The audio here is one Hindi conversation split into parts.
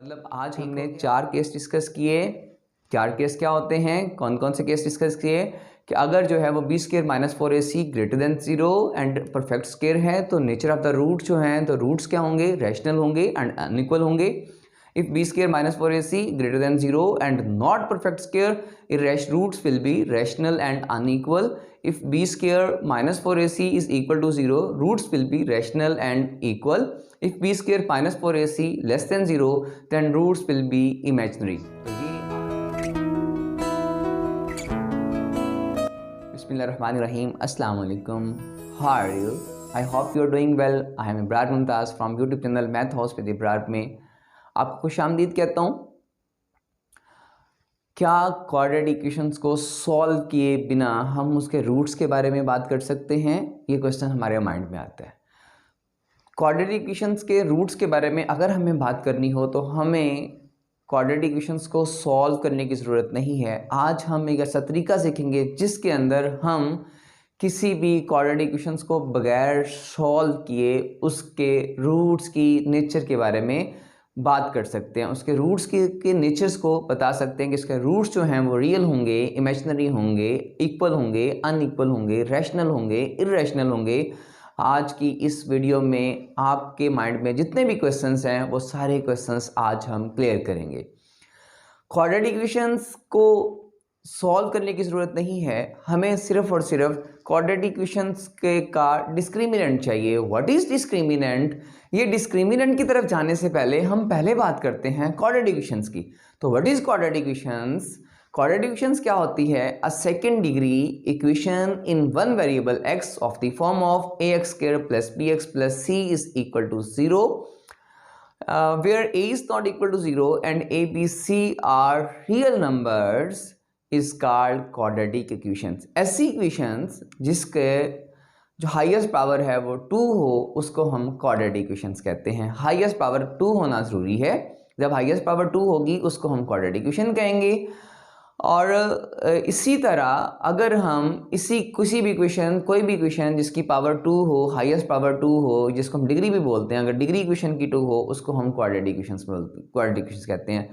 मतलब आज हमने चार केस डिस्कस किए। चार केस क्या होते हैं, कौन कौन से केस डिस्कस किए कि अगर जो है वो b square minus four a c greater than zero and perfect square है तो नेचर ऑफ द रूट जो हैं तो रूट्स क्या होंगे, रैशनल होंगे एंड अनइक्वल होंगे। If b square minus four a c greater than zero and not perfect square roots will be rational and unequal. if b square minus 4ac is equal to 0, roots will be rational and equal. If b square minus 4ac less than 0, then roots will be imaginary. Bismillahirrahmanirrahim. Assalamu alaikum. How are you? I hope you are doing well. I am Ibrahim Mumtaz from YouTube channel Math House with Ibrahim में आपको खुशामदीद कहता हूँ। क्या क्वाड्रेटिक इक्वेशंस को सॉल्व किए बिना हम उसके रूट्स के बारे में बात कर सकते हैं? ये क्वेश्चन हमारे माइंड में आता है। क्वाड्रेटिक इक्वेशंस के रूट्स के बारे में अगर हमें बात करनी हो तो हमें क्वाड्रेटिक इक्वेशंस को सॉल्व करने की ज़रूरत नहीं है। आज हम एक ऐसा तरीका सीखेंगे जिसके अंदर हम किसी भी क्वाड्रेटिक इक्वेशंस को बगैर सॉल्व किए उसके रूट्स की नेचर के बारे में बात कर सकते हैं, उसके रूट्स के नेचर्स को बता सकते हैं कि इसके रूट्स जो हैं वो रियल होंगे, इमेजिनरी होंगे, इक्वल होंगे, अनइक्वल होंगे, रैशनल होंगे, इररैशनल होंगे। आज की इस वीडियो में आपके माइंड में जितने भी क्वेश्चंस हैं वो सारे क्वेश्चंस आज हम क्लियर करेंगे। क्वाड्रेटिक इक्वेशंस को सॉल्व करने की ज़रूरत नहीं है, हमें सिर्फ और सिर्फ क्वाड्रेटिक इक्वेशंस के का डिस्क्रिमिनेंट चाहिए। What is discriminant? ये डिस्क्रिमिनेंट की तरफ जाने से पहले हम पहले बात करते हैं क्वाड्रेटिक इक्वेशंस की। तो what is quadratic equations? Quadratic equations क्या होती है? A second degree equation in one variable x of the form of ax square plus bx plus c is equal to 0 where a is not equal to 0 and a, b, c are real numbers is called quadratic equations. ऐसी इक्वेशंस जिसके जो हाईएस्ट पावर है वो 2 हो उसको हम क्वाड्रेटिक इक्वेशंस कहते हैं। हाईएस्ट पावर 2 होना ज़रूरी है। जब हाईएस्ट पावर 2 होगी उसको हम क्वाड्रेटिक इक्वेशन कहेंगे। और इसी तरह अगर हम किसी भी इक्वेशन, कोई भी इक्वेशन जिसकी पावर 2 हो, हाईएस्ट पावर 2 हो, जिसको हम डिग्री भी बोलते हैं, अगर डिग्री इक्वेशन की 2 हो उसको हम क्वाड्रेटिक इक्वेशंस कहते हैं।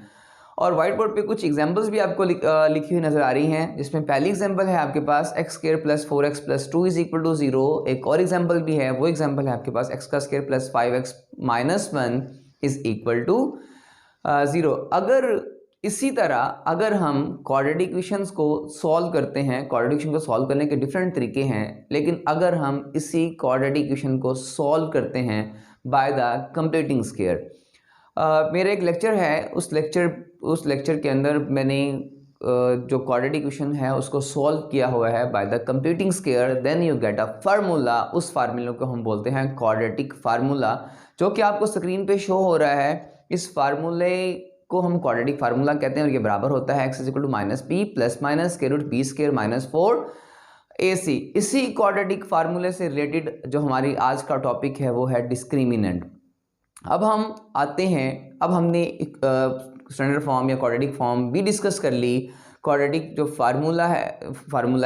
और व्हाइट बोर्ड पे कुछ एग्जांपल्स भी आपको लिखी हुई नज़र आ रही हैं, जिसमें पहली एग्जांपल है आपके पास x square plus 4x plus 2 is equal to 0। एक और एग्जांपल भी है, वो एग्जांपल है आपके पास एक्स का square plus 5x minus 1 is equal to 0। अगर इसी तरह अगर हम क्वाड्रेटिक इक्वेशंस को सॉल्व करते हैं, क्वाड्रेटिक इक्वेशन को सॉल्व करने के डिफरेंट तरीके हैं, लेकिन अगर हम इसी क्वाड्रेटिक इक्वेशन को सॉल्व करते हैं बाय द कंप्यूटिंग स्क्वायर, मेरा एक लेक्चर है, उस लेक्चर के अंदर मैंने जो क्वाड्रेटिक इक्वेशन है उसको सॉल्व किया हुआ है by the computing square, then you get a formula. उस फार्मूले को हम बोलते हैं क्वाड्रेटिक फार्मूला, जो कि आपको स्क्रीन पे शो हो रहा है। इस फार्मूले को हम क्वाड्रेटिक फार्मूला कहते हैं और ये बराबर होता है x is equal to minus b plus minus square root b square minus 4ac। इसी क्वाड्रेटिक फार्मूले से रिलेटेड जो हमारी आज का टॉपिक है वो है डिस्क्रिमिनेंट। अब हम आते हैं, अब हमने स्टैंडर्ड फॉर्म या क्वाड्रेटिक फॉर्म भी डिस्कस कर ली, क्वाड्रेटिक जो फार्मूला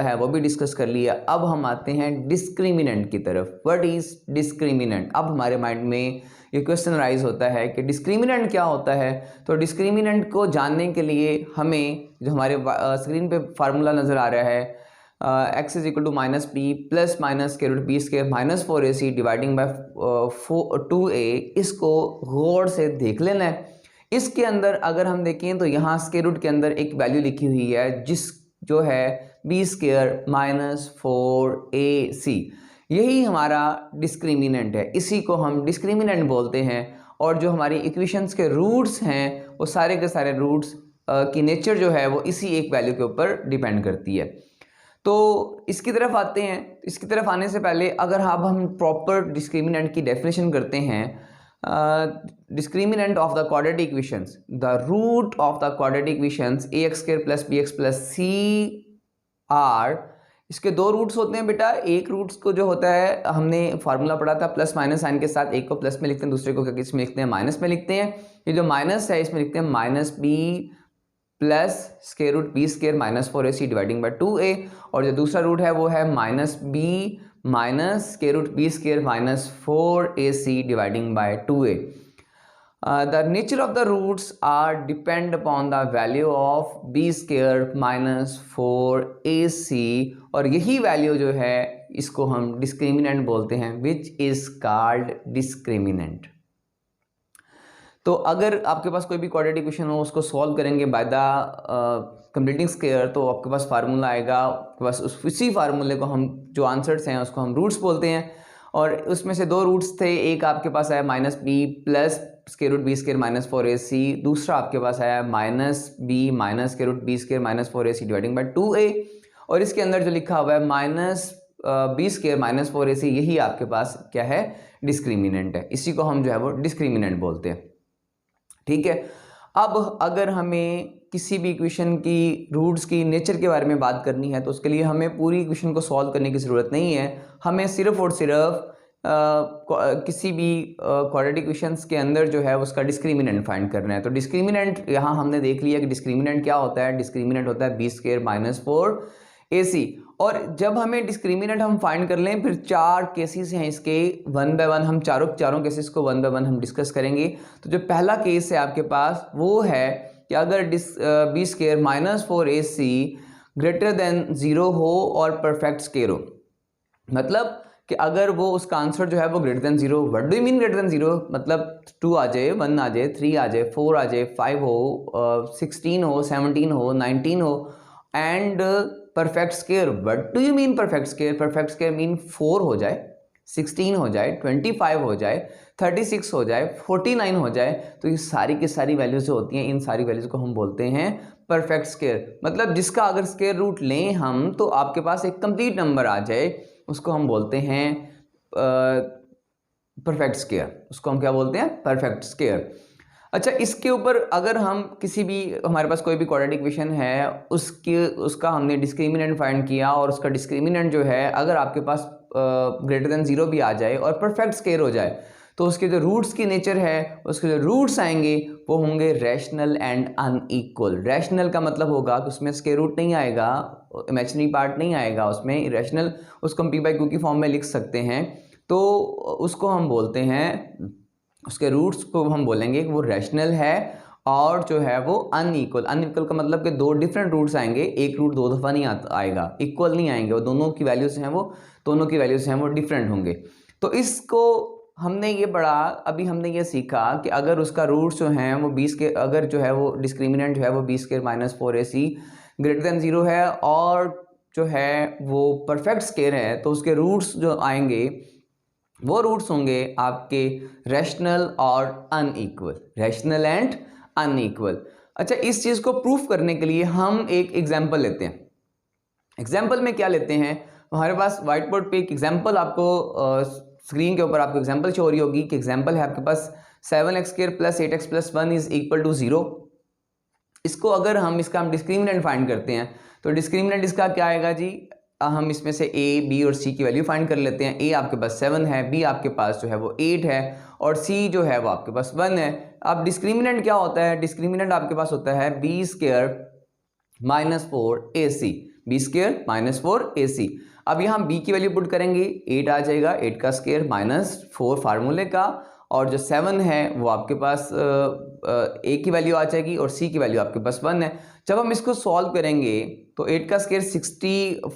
है वो भी डिस्कस कर लिया। अब हम आते हैं डिस्क्रिमिनेंट की तरफ। What is discriminant? अब हमारे माइंड में ये क्वेश्चन राइज होता है कि डिस्क्रिमिनेंट क्या होता है। तो डिस्क्रिमिनेंट को जानने के लिए हमें जो हमारे स्क्रीन पे फार्मूला नज़र आ रहा है x is equal to minus b plus minus square root b square minus 4ac dividing by 2a, इसको गौर से देख लेना है। इसके अंदर अगर हम देखें तो यहाँ स्क्वायर रूट के अंदर एक वैल्यू लिखी हुई है जो है बी स्क्वायर माइनस 4ac। यही हमारा डिस्क्रिमिनेंट है, इसी को हम डिस्क्रिमिनेंट बोलते हैं। और जो हमारी इक्वेशंस के रूट्स हैं वो सारे के सारे रूट्स की नेचर जो है वो इसी एक वैल्यू के ऊपर डिपेंड करती है। तो इसकी तरफ आते हैं। इसकी तरफ आने से पहले अगर अब हम प्रॉपर डिस्क्रिमिनेंट की डेफिनेशन करते हैं, discriminant of the quadratic equations, the root of the quadratic equations ax square plus bx plus c are, इसके दो रूट्स होते हैं बेटा। एक रूट्स को जो होता है हमने फार्मूला पढ़ा था प्लस माइनस साइन के साथ, एक को प्लस में लिखते हैं, दूसरे को इसमें लिखते हैं माइनस में लिखते हैं। ये जो माइनस है इसमें लिखते हैं minus b plus square root b square minus 4ac dividing by 2a। और जो दूसरा रूट है वो है minus b minus square root b square minus 4ac dividing by 2a। The nature of the roots are depend upon the value of b square minus 4ac, और यही वैल्यू जो है इसको हम डिस्क्रिमिनेंट बोलते हैं, विच इज कॉल्ड डिस्क्रिमिनेंट। तो अगर आपके पास कोई भी क्वाड्रेटिक इक्वेशन हो, उसको सॉल्व करेंगे बाय द कंप्लीटिंग स्क्वायर, तो आपके पास फार्मूला आएगा, आपके पास उसी फार्मूले को हम जो आंसर्स हैं उसको हम रूट्स बोलते हैं, और उसमें से दो रूट्स थे, एक आपके पास आया minus b plus square root b square minus 4ac, दूसरा आपके पास आया minus b minus square root b square minus 4ac dividing by 2a, और इसके अंदर जो लिखा हुआ है minus B square minus 4ac, यही आपके पास क्या है, डिस्क्रिमिनेंट है, इसी को हम जो है वो डिस्क्रिमिनेंट बोलते हैं। ठीक है, अब अगर हमें किसी भी इक्वेशन की रूट्स की नेचर के बारे में बात करनी है, तो उसके लिए हमें पूरी इक्वेशन को सॉल्व करने की ज़रूरत नहीं है, हमें सिर्फ और सिर्फ किसी भी क्वाड्रेटिक इक्वेशंस के अंदर जो है उसका डिस्क्रिमिनेंट फाइंड करना है। तो डिस्क्रिमिनेंट यहाँ हमने देख लिया कि डिस्क्रिमिनेंट क्या होता है, डिस्क्रिमिनेंट होता है बी स्क्वायर माइनस 4ac, और जब हमें डिस्क्रिमिनेंट हम फाइंड कर लें, फिर 4 केसेस हैं इसके, वन बाय वन हम चारों केसेस को वन बाय वन हम डिस्कस करेंगे। तो जो पहला केस है आपके पास वो है कि अगर b square minus 4ac greater than 0 हो और परफेक्ट स्क्वायर हो, मतलब कि अगर वो उसका आंसर जो है वो greater than 0, what do you mean greater than 0, मतलब 2 आ जाए, 1 आ जाए, 3 आ जाए, 4 आ जाए, 5 हो, 16 हो, 17 हो, 19 हो, and perfect square, what do you mean perfect square, perfect square mean 4 हो जाए, 16 हो जाए, 25 हो जाए, 36 हो जाए, 49 हो जाए, तो ये सारी की सारी वैल्यूज जो होती हैं, इन सारी वैल्यूज को हम बोलते हैं परफेक्ट स्क्वायर। मतलब जिसका अगर स्क्वायर रूट लें हम तो आपके पास एक कंप्लीट नंबर आ जाए, उसको हम बोलते हैं परफेक्ट स्क्वायर, उसको हम क्या बोलते हैं, परफेक्ट स्क्वायर। अच्छा, इसके ऊपर अगर हम किसी भी, हमारे पास कोई भी क्वाड्रेटिक इक्वेशन है, उसका हमने डिस्क्रिमिनेंट फाइंड किया, और उसका डिस्क्रिमिनेंट जो है अगर आपके पास ग्रेटर देन 0 भी आ जाए और परफेक्ट स्क्वायर हो जाए, तो उसके जो रूट्स की नेचर है, उसके जो रूट्स आएंगे वो होंगे रैशनल एंड अनइक्वल। रैशनल का मतलब होगा कि उसमें स्क्वायर रूट नहीं आएगा, इमेजिनरी पार्ट नहीं आएगा उसमें, रैशनल उसको हम p/q की फॉर्म में लिख सकते हैं, तो उसको हम बोलते हैं, उसके रूट्स को हम बोलेंगे कि वो रैशनल है, और जो है वो अनइक्वल। अनइक्वल का मतलब कि दो डिफरेंट रूट्स आएंगे, एक रूट दो दफ़ा नहीं आएगा, इक्वल नहीं आएंगे, और दोनों की वैल्यूज हैं वो, दोनों की वैल्यूज हैं वो डिफरेंट होंगे। तो इसको हमने ये पढ़ा, अभी हमने ये सीखा कि अगर उसका रूट्स जो हैं वो 20 के, अगर जो है वो डिस्क्रिमिनेंट जो है वो 20 के माइनस 4ac ग्रेटर देन 0 है, और जो है वो परफेक्ट स्क्वायर है, तो उसके रूट्स जो आएंगे वो रूट्स होंगे आपके रैशनल और अनइक्वल, रैशनल एंड अनइक्वल। अच्छा, इस चीज़ को प्रूफ करने के लिए हम एक एग्जाम्पल लेते हैं। एग्जाम्पल में क्या लेते हैं, हमारे पास व्हाइट बोर्ड पे एक एग्जाम्पल आपको स्क्रीन के ऊपर आपको एग्जाम्पल शो हो रही होगी कि एग्जाम्पल है आपके पास 7x² plus 8x plus 1 is equal to 0। इसको अगर हम इसका डिस्क्रिमिनेंट फाइंड करते हैं, तो डिस्क्रिमिनेंट इसका क्या आएगा जी, हम इसमें से a, b और c की वैल्यू फाइंड कर लेते हैं। a आपके पास 7 है, b आपके पास जो है वो 8 है, और c जो है वो आपके पास 1 है। अब डिस्क्रिमिनेंट क्या होता है, डिस्क्रिमिनेंट आपके पास होता है b square minus 4ac, b square minus 4ac। अब यहाँ b की वैल्यू पुट करेंगे, 8 आ जाएगा, 8 का स्क्वायर माइनस 4 फार्मूले का, और जो 7 है वो आपके पास a की वैल्यू आ जाएगी, और c की वैल्यू आपके पास 1 है। जब हम इसको सॉल्व करेंगे तो 8 का स्क्वायर 64,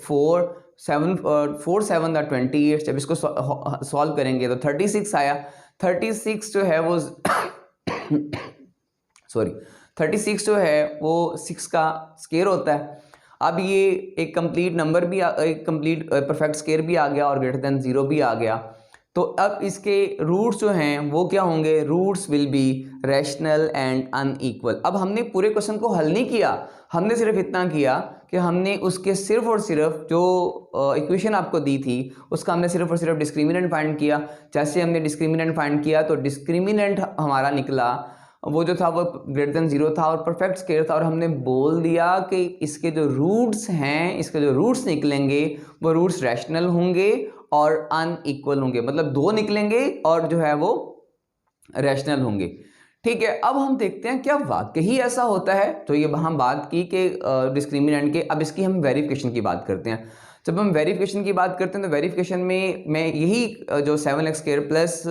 4 7 28, जब इसको सॉल्व करेंगे तो 36 आया। 36 जो है वो सॉरी 36 जो है वो 6 का स्क्वायर होता है। अब ये एक कंप्लीट नंबर भी, एक कंप्लीट परफेक्ट स्क्वायर भी आ गया, और ग्रेटर देन 0 भी आ गया। तो अब इसके रूट्स जो हैं वो क्या होंगे, roots will be rational and unequal. अब हमने पूरे क्वेश्चन को हल नहीं किया, हमने सिर्फ इतना किया कि हमने उसके सिर्फ और सिर्फ जो इक्वेशन आपको दी थी उसका हमने सिर्फ और सिर्फ डिस्क्रिमिनेंट फाइंड किया। जैसे हमने डिस्क्रिमिनेंट फाइंड किया तो डिस्क्रिमिनेंट हमारा निकला, वो जो था वो ग्रेटर देन 0 था और परफेक्ट स्क्वायर था, और हमने बोल दिया कि इसके जो रूट्स हैं, इसके जो रूट्स निकलेंगे वो रूट्स रैशनल होंगे और अनइक्वल होंगे, मतलब 2 निकलेंगे और जो है वो रैशनल होंगे। ठीक है, अब हम देखते हैं क्या वाकई ऐसा होता है। तो ये हम बात की कि डिस्क्रिमिनेंट के, अब इसकी हम वेरिफिकेशन की बात करते हैं। जब हम वेरिफिकेशन की बात करते हैं तो वेरिफिकेशन में मैं यही जो 7x² plus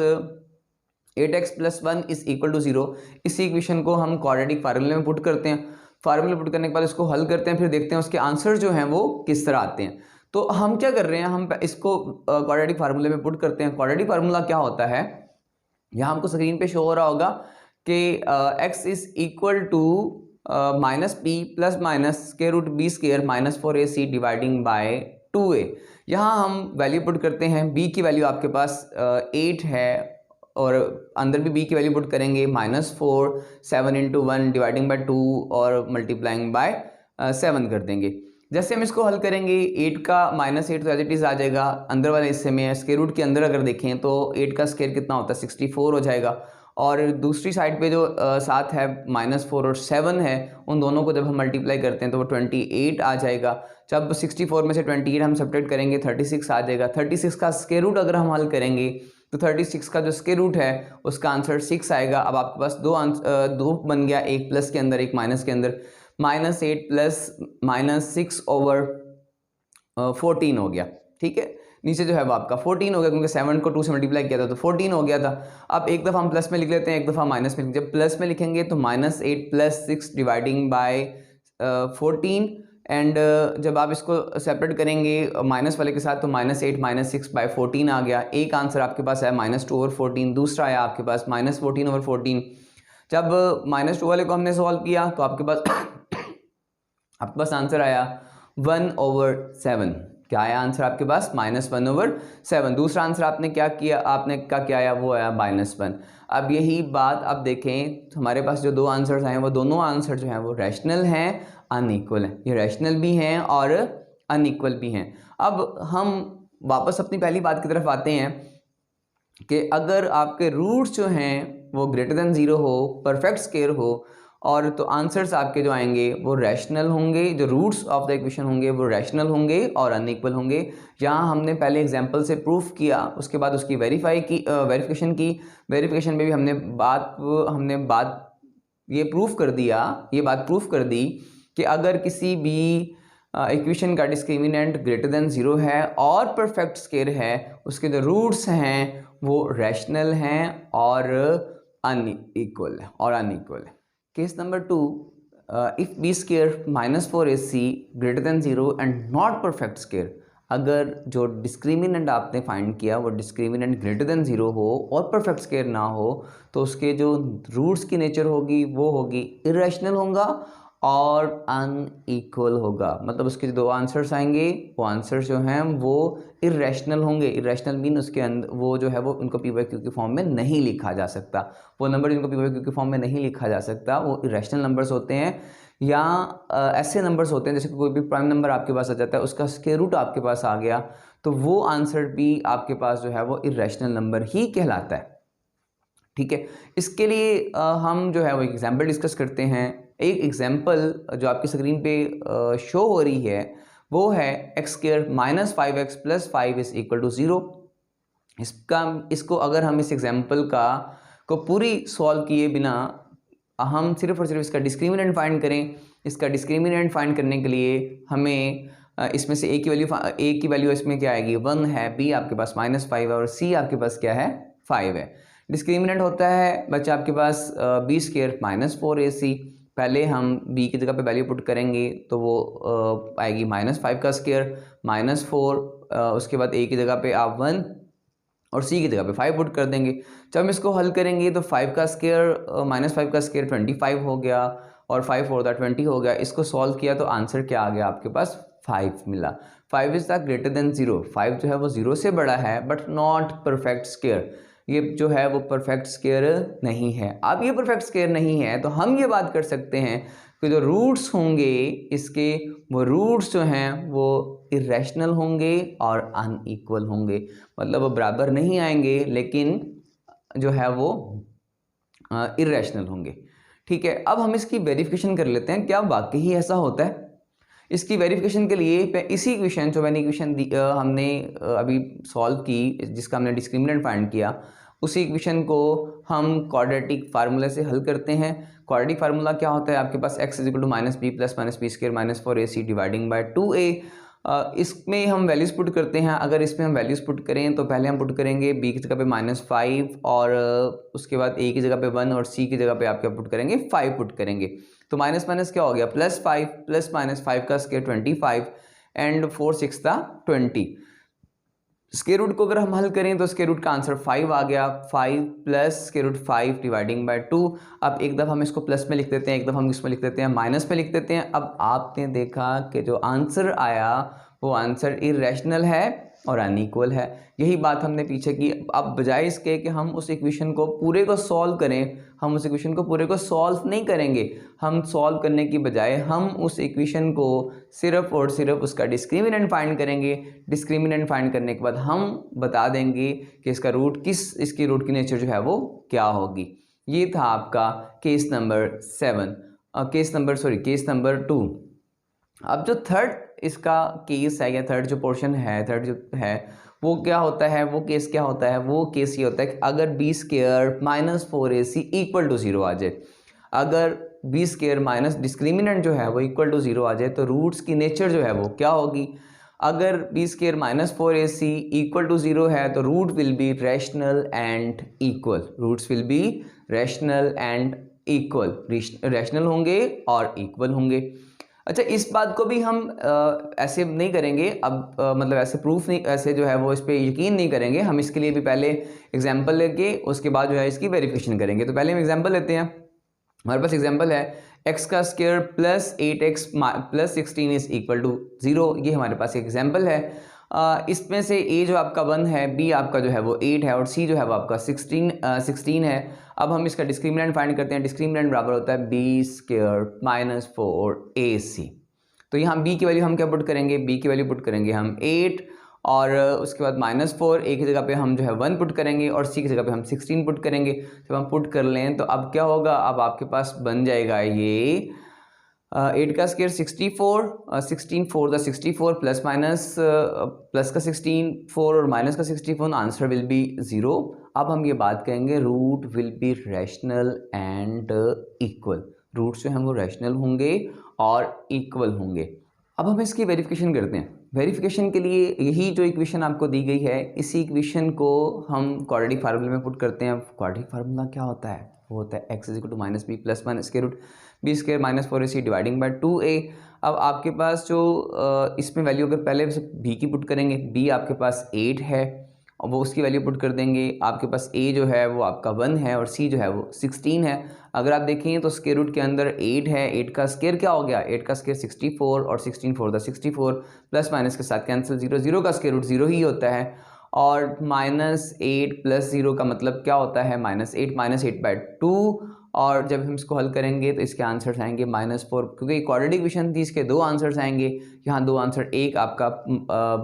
8x plus 1 is equal to 0। इसी इक्वेशन को हम क्वाड्रेटिक फार्मूले में पुट करते हैं। फार्मूले पुट करने के बाद इसको हल करते हैं, फिर देखते हैं उसके आंसर जो हैं वो किस तरह आते हैं। तो हम क्या कर रहे हैं, हम इसको क्वाड्रेटिक फार्मूले में पुट करते हैं। क्वाड्रेटिक फार्मूला क्या होता है, यहाँ हमको स्क्रीन पे शो हो रहा होगा कि x is equal to minus p plus minus square root b square minus 4ac dividing by 2a। यहाँ हम वैल्यू पुट करते हैं। b की वैल्यू आपके पास 8 है और अंदर भी b की वैल्यू पुट करेंगे -4, 7 इंटू 1 डिवाइडिंग बाय 2 और मल्टीप्लाइंग बाय 7 कर देंगे। जैसे हम इसको हल करेंगे 8 का -8 तो एज इट इज़ आ जाएगा, अंदर वाले हिस्से में स्क्वायर रूट के अंदर अगर देखें तो 8 का स्क्वायर कितना होता है 64 हो जाएगा, और दूसरी साइड पे जो 7 है -4 और 7 है, उन दोनों को जब हम मल्टीप्लाई करते हैं तो वो 28 आ जाएगा। जब 64 में से 28 हम सब्ट्रैक्ट करेंगे 36 आ जाएगा। 36 का स्क्वायर रूट अगर हम हल करेंगे तो 36 का जो स्क्वायर रूट है उसका आंसर 6 आएगा। अब आपके पास दो बन गया, एक प्लस के अंदर एक माइनस के अंदर। -8 प्लस -6 ओवर 14 हो गया। ठीक है, नीचे जो है वो आपका 14 हो गया, क्योंकि 7 को 2 से मल्टीप्लाई किया था तो 14 हो गया था। अब एक दफ़ा हम प्लस में लिख लेते हैं, एक दफ़ा माइनस में। जब प्लस में लिखेंगे तो -8 प्लस 6 डिवाइडिंग बाय 14, एंड जब आप इसको सेपरेट करेंगे माइनस वाले के साथ तो -8 -6 बाय 14 आ गया। एक आंसर आपके पास है -2 ओवर 14, दूसरा आया आपके पास -14 ओवर 14। जब -2 वाले को हमने सॉल्व किया तो आपके पास आंसर आया 1 ओवर 7। क्या आया आंसर आपके पास? -1 ओवर 7। दूसरा आंसर आपने क्या किया, आपने क्या आया, वो आया -1। अब यही बात अब देखें, हमारे पास जो दो आंसर्स आए हैं वो दोनों आंसर जो हैं वो रैशनल हैं, अनइक्वल हैं। ये रैशनल भी हैं और अनइक्वल भी हैं। अब हम वापस अपनी पहली बात की तरफ आते हैं कि अगर आपके रूट्स जो हैं वो ग्रेटर देन 0 हो, परफेक्ट स्क्वायर हो, और तो आंसर्स आपके जो आएंगे वो रैशनल होंगे। जो रूट्स ऑफ द इक्वेशन होंगे वो रैशनल होंगे और अनइक्वल होंगे। यहाँ हमने पहले एग्जांपल से प्रूफ किया, उसके बाद उसकी वेरिफिकेशन की। वेरिफिकेशन में भी हमने बात ये बात प्रूफ कर दी कि अगर किसी भी इक्वेशन का डिस्क्रिमिनेंट ग्रेटर देन 0 है और परफेक्ट स्क्वायर है, उसके जो रूट्स हैं वो रैशनल हैं और अनइक्वल है। Case number 2, if b square -4ac greater than 0 and not perfect square. अगर जो डिस्क्रिमिनेंट आपने फाइंड किया वो डिस्क्रिमिनेंट ग्रेटर देन 0 हो और परफेक्ट स्क्वायर ना हो, तो उसके जो रूट्स की नेचर होगी वो होगी इरेशनल होगा और अनइक्वल होगा। मतलब उसके जो दो आंसर्स आएंगे वो आंसर्स जो हैं वो इरेशनल होंगे। इरेशनल मीन उसके अंदर वो जो है वो उनको पी बाई क्यू के फॉर्म में नहीं लिखा जा सकता। वो नंबर जिनको पी बाई क्यू के फॉर्म में नहीं लिखा जा सकता वो इरेशनल नंबर्स होते हैं, या ऐसे नंबर्स होते हैं जैसे कोई भी प्राइम नंबर आपके पास आ जाता है, उसका स्क्वायर रूट आपके पास आ गया, तो वो आंसर भी आपके पास जो है वो इरेशनल नंबर ही कहलाता है। ठीक है, इसके लिए हम जो है वो एग्जाम्पल डिस्कस करते हैं। एक एग्जाम्पल जो आपकी स्क्रीन पे शो हो रही है वो है x² -5x + 5 is equal to 0। इसको अगर हम इस एग्जाम्पल को पूरी सॉल्व किए बिना हम सिर्फ और सिर्फ इसका डिस्क्रिमिनेंट फाइंड करें, इसका डिस्क्रिमिनेंट फाइंड करने के लिए हमें इसमें से a की वैल्यू इसमें क्या आएगी 1 है, b आपके पास -5 है और c आपके पास क्या है 5 है। डिस्क्रिमिनेंट होता है बच्चा आपके पास b² -4ac। पहले हम b की जगह पे वैल्यू पुट करेंगे तो वो आएगी -5 का स्क्वायर -4, उसके बाद a की जगह पे आप 1 और c की जगह पे 5 पुट कर देंगे। जब हम इसको हल करेंगे तो 5 का स्क्वायर -5 का स्क्वायर 25 हो गया और 5 4 20 हो गया। इसको सॉल्व किया तो आंसर क्या आ गया आपके पास 5 मिला। 5 इज द ग्रेटर देन 0। 5 जो है वो 0 से बड़ा है बट नॉट परफेक्ट स्क्वायर। ये जो है वो परफेक्ट स्क्वायर नहीं है। अब ये परफेक्ट स्क्वायर नहीं है तो हम ये बात कर सकते हैं कि जो रूट्स होंगे इसके वो रूट्स जो हैं वो इरेशनल होंगे और अनइक्वल होंगे। मतलब वो बराबर नहीं आएंगे लेकिन जो है वो इरेशनल होंगे। ठीक है, अब हम इसकी वेरिफिकेशन कर लेते हैं क्या वाकई ऐसा होता है। इसकी वेरिफिकेशन के लिए इसी इक्वेशन जो मैंने इक्वेशन हमने अभी सॉल्व की, जिसका हमने डिस्क्रिमिनेंट फाइंड किया, उसी इक्वेशन को हम क्वाड्रेटिक फार्मूले से हल करते हैं। क्वाड्रेटिक फार्मूला क्या होता है आपके पास x = -b + -b² -4ac dividing by 2a। इसमें हम वैल्यूज़ पुट करते हैं। अगर इसमें हम वैल्यूज़ पुट करें तो पहले हम पुट करेंगे b की जगह पे -5 और उसके बाद a की जगह पे 1 और c की जगह पे आप क्या पुट करेंगे 5 पुट करेंगे। तो माइनस माइनस क्या हो गया +5 प्लस माइनस 5 का स्क्वायर 25 एंड 4 6 20। स्क्वायर रूट को अगर हम हल करें तो स्क्वायर रूट का आंसर 5 आ गया। 5 plus square root 5 dividing by 2। अब एक दफ़ा हम इसको प्लस में लिख देते हैं, एक दफ़ा हम इसमें लिख देते हैं माइनस में लिख देते हैं। अब आपने देखा कि जो आंसर आया वो आंसर इरेशनल है और अनइक्वल है। यही बात हमने पीछे की। अब बजाय इसके कि हम उस इक्वेशन को पूरे को सॉल्व करें, हम उस इक्वेशन को पूरे को सॉल्व नहीं करेंगे। हम सॉल्व करने की बजाय हम उस इक्वेशन को सिर्फ और सिर्फ उसका डिस्क्रिमिनेंट फाइंड करेंगे। डिस्क्रिमिनेंट फाइंड करने के बाद हम बता देंगे कि इसका रूट इसकी रूट की नेचर जो है वो क्या होगी। ये था आपका केस नंबर 7, केस नंबर 2। अब जो थर्ड इसका केस है या थर्ड जो पोर्शन है, थर्ड जो है वो क्या होता है, वो केस क्या होता है, वो केस ये होता है कि अगर b square minus 4ac equal to 0 आ जाए। अगर b स्क्वायर माइनस डिस्क्रिमिनेंट जो है वो इक्वल टू 0 आ जाए तो रूट्स की नेचर जो है वो क्या होगी। अगर b square minus 4ac equal to 0 है तो root will be rational and equal. Roots will be rational and equal, rational होंगे और इक्वल होंगे। अच्छा, इस बात को भी हम ऐसे नहीं करेंगे। अब मतलब ऐसे प्रूफ नहीं, ऐसे जो है वो इस पर यकीन नहीं करेंगे। हम इसके लिए भी पहले एग्जांपल लेके उसके बाद जो है इसकी वेरिफिकेशन करेंगे। तो पहले हम एग्जांपल लेते हैं। हमारे पास एग्जांपल है x का square plus 8x plus 16 is equal to 0। ये हमारे पास एग्जांपल है। इसमें से a जो आपका 1 है, b आपका जो है वो 8 है और c जो है वो आपका 16 है। अब हम इसका डिस्क्रिमिनेंट फाइंड करते हैं। डिस्क्रिमिनेंट बराबर होता है b स्क्वायर माइनस 4ac। तो यहाँ b की वैल्यू हम क्या पुट करेंगे, b की वैल्यू पुट करेंगे हम 8 और उसके बाद -4, a की जगह पे हम जो है 1 पुट करेंगे और c की जगह पे हम 16 पुट करेंगे। जब हम पुट कर लें तो अब क्या होगा, अब आपके पास बन जाएगा ये 8 का स्क्वायर 64, 16 4 64 प्लस माइनस प्लस का 16 4 और माइनस का 64, आंसर विल बी 0। अब हम ये बात करेंगे root will be rational and equal. Roots जो हैं वो रैशनल होंगे और इक्वल होंगे। अब हम इसकी वेरिफिकेशन करते हैं। वेरिफिकेशन के लिए यही जो इक्वेशन आपको दी गई है, इसी इक्वेशन को हम क्वाड्रेटिक फार्मूले में पुट करते हैं। क्वाड्रेटिक फार्मूला क्या होता है, वो होता है x equal to minus b plus minus square root b square minus 4ac dividing by 2a। अब आपके पास जो इसमें वैल्यू अगर पहले b की पुट करेंगे, b आपके पास 8 है और वो उसकी वैल्यू पुट कर देंगे। आपके पास a जो है वो आपका 1 है और c जो है वो 16 है। अगर आप देखें तो स्क्वायर रूट के अंदर 8 है, 8 का स्क्वायर क्या हो गया, 8 का स्क्वायर 64 और 16 4 64 प्लस माइनस के साथ कैंसिल, 0 0 का स्क्वायर रूट 0 ही होता है और -8 प्लस 0 का मतलब क्या होता है -8 बाय 2। और जब हम इसको हल करेंगे तो इसके आंसर्स आएंगे -4, क्योंकि क्वाड्रेटिक इक्वेशन थी इसके दो आंसर्स आएंगे। यहाँ दो आंसर, एक आपका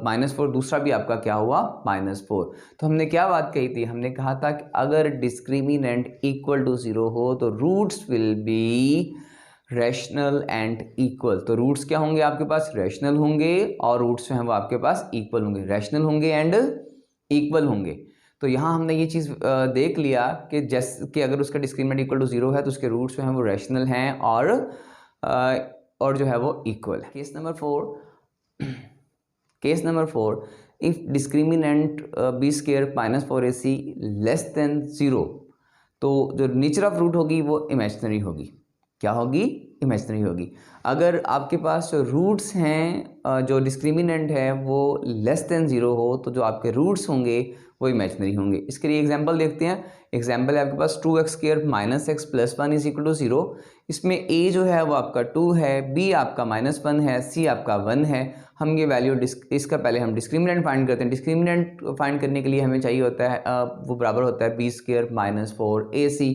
-4, दूसरा भी आपका क्या हुआ -4। तो हमने क्या बात कही थी, हमने कहा था कि अगर डिस्क्रिमिनेंट इक्वल टू 0 हो तो roots will be rational and equal. तो रूट्स क्या होंगे आपके पास, रैशनल होंगे और रूट्स जो हैं वो आपके पास इक्वल होंगे, रैशनल होंगे एंड इक्वल होंगे। तो यहाँ हमने ये चीज़ देख लिया कि जैसे कि अगर उसका डिस्क्रिमिनेंट इक्वल टू 0 है तो उसके रूट्स जो हैं वो रैशनल हैं और जो है वो इक्वल है। Case number 4, if discriminant b square minus 4ac less than 0 तो जो नेचर ऑफ रूट होगी वो इमेजिनरी होगी। क्या होगी, इमेजिनरी होगी। अगर आपके पास जो रूट्स हैं, जो डिस्क्रिमिनेंट है वो लेस देन 0 हो तो जो आपके रूट्स होंगे वो इमेजिनरी होंगे। इसके लिए एग्जांपल देखते हैं। एग्जांपल है आपके पास 2x square minus x plus 1 is equal to 0। इसमें a जो है वो आपका 2 है, b आपका -1 है, c आपका 1 है। हम ये वैल्यू इसका पहले हम डिस्क्रिमिनेंट फाइंड करते हैं। डिस्क्रिमिनेंट फाइंड करने के लिए हमें चाहिए होता है वो बराबर होता है b स्क्वायर माइनस 4ac।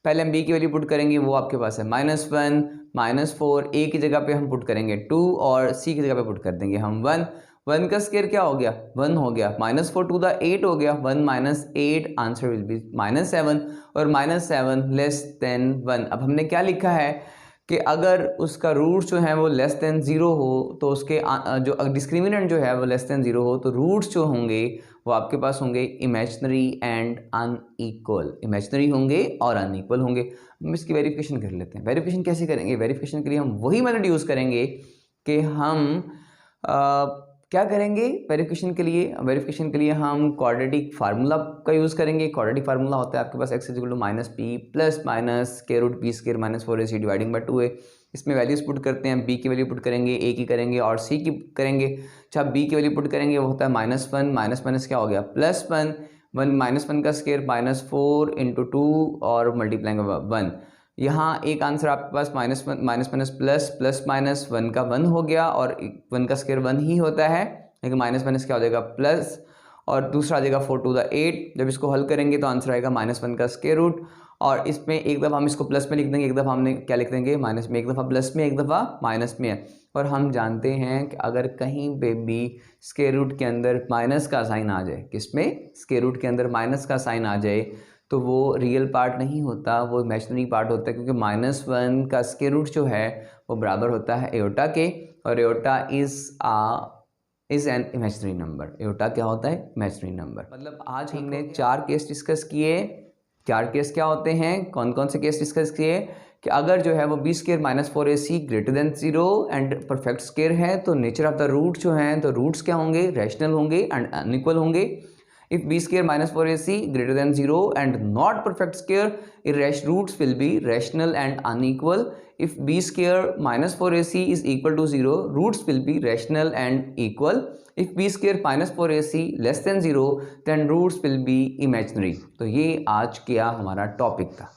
पहले हम b की वैल्यू पुट करेंगे, वो आपके पास है -1 -4, a की जगह पे हम पुट करेंगे 2 और c की जगह पे पुट कर देंगे हम 1। 1 का स्क्वायर क्या हो गया, 1 हो गया, -4 टू द 8 हो गया, 1 - 8, आंसर विल बी -7 और -7 लेस देन 1। अब हमने क्या लिखा है कि अगर उसका रूट्स जो हैं वो लेस देन 0 हो तो उसके जो डिस्क्रिमिनेंट जो है वो लेस देन 0 हो तो रूट्स जो होंगे वो आपके पास होंगे इमेजिनरी एंड अनइक्वल, इमेजिनरी होंगे और अनइक्वल होंगे। हम इसकी वेरिफिकेशन कर लेते हैं। वेरिफिकेशन कैसे करेंगे, वेरिफिकेशन के लिए हम वही मेथड यूज़ करेंगे कि हम क्या करेंगे वेरिफिकेशन के लिए? वेरिफिकेशन के लिए हम क्वाड्रेटिक फार्मूला का यूज़ करेंगे। क्वाड्रेटिक फार्मूला होता है आपके पास x = -p plus minus square root b square minus 4ac dividing by 2a। इसमें वैल्यूज पुट करते हैं, b की वैल्यू पुट करेंगे, a की करेंगे और c की करेंगे। अच्छा, b की वैल्यू पुट करेंगे, वो होता है -1 माइनस माइनस क्या हो गया +1, 1 -1 का स्क्वायर -4 × 2 और मल्टीप्लाइंग 1। यहाँ एक आंसर आपके पास -1 minus minus plus plus minus 1 का 1 हो गया और 1 का स्क्वायर 1 ही होता है, लेकिन माइनस माइनस क्या हो जाएगा प्लस, और दूसरा आ जाएगा 4 टू द 8। जब इसको हल करेंगे तो आंसर आएगा -1 का स्क्वायर रूट, और इसमें एक दफ़ा हम इसको प्लस में लिख देंगे, एक दफ़ा हमने क्या लिख देंगे माइनस में, एक दफ़ा प्लस में एक दफ़ा माइनस में है। और हम जानते हैं कि अगर कहीं पे भी स्क्वायर रूट के अंदर माइनस का साइन आ जाए, किसमें स्क्वायर रूट के अंदर माइनस का साइन आ जाए, तो वो रियल पार्ट नहीं होता, वो इमेजिनरी पार्ट होता है, क्योंकि -1 का स्क्वायर रूट जो है वो बराबर होता है एयोटा के, और aorta is an imaginary number. Aorta क्या होता है? Imaginary number. मतलब आज हमने 4 केस डिस्कस किए। 4 केस क्या होते हैं, कौन कौन से केस डिस्कस किए? कि अगर जो है वो b square minus 4ac greater than 0 and perfect square है, तो नेचर ऑफ द रूट जो हैं, तो रूट्स क्या होंगे? रैशनल होंगे एंड अनइक्वल होंगे। If b square minus 4ac greater than 0 and not perfect square, roots will be rational and unequal. If b square minus 4ac is equal to 0, roots will be rational and equal. If b square minus 4ac less than 0, then roots will be imaginary. तो ये आज क्या हमारा टॉपिक था।